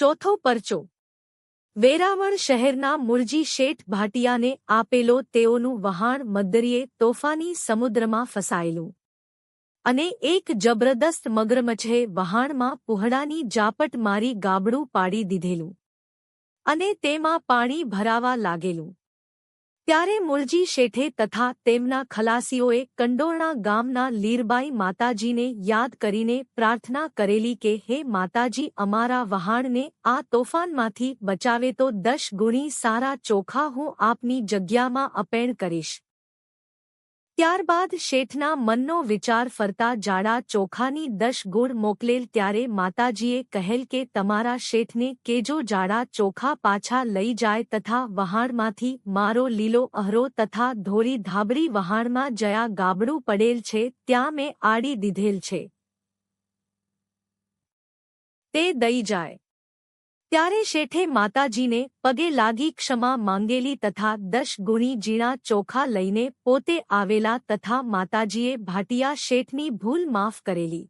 ચોથો પરચો વેરાવળ શહેરના મુરજી શેઠ ભાટિયાને આપેલો. તેઓનું વહાણ મદ્દરીએ તોફાની સમુદ્રમાં ફસાયેલું અને એક જબરદસ્ત મગરમચ્છે વહાણમાં પુહડાની ઝાપટ મારી ગાબડું પાડી દીધેલું અને તેમાં પાણી ભરાવા લાગેલું. ત્યારે મુરજી શેઠે તથા તેમના ખલાસીઓએ કંડોરણા ગામના લીરબાઈ માતાજીને યાદ કરીને પ્રાર્થના કરેલી કે હે માતાજી, અમારા વહાણને આ તોફાનમાંથી બચાવે તો 10 ગુણી સારા ચોખા હું આપની જગ્યામાં અપેણ કરીશ. ત્યારબાદ શેઠના મનનો વિચાર ફરતા જાડા ચોખાની 10 ગુણ મોકલેલ. ત્યારે માતાજીએ કહેલ કે તમારા શેઠને કેજો જાડા ચોખા પાછા લઈ જાય તથા વહાણમાંથી મારો લીલો અહરો તથા ધોળી ધાબળી વહાણમાં જયા ગાબડું પડેલ છે ત્યાં મેં આડી દીધેલ છે તે દઈ જાય. ત્યારે શેઠે માતાજીને પગે લાગી ક્ષમા માંગેલી તથા 10 ગુણી ઝીણા ચોખા લઈને પોતે આવેલા તથા માતાજીએ ભાટિયા શેઠની ભૂલ માફ કરેલી.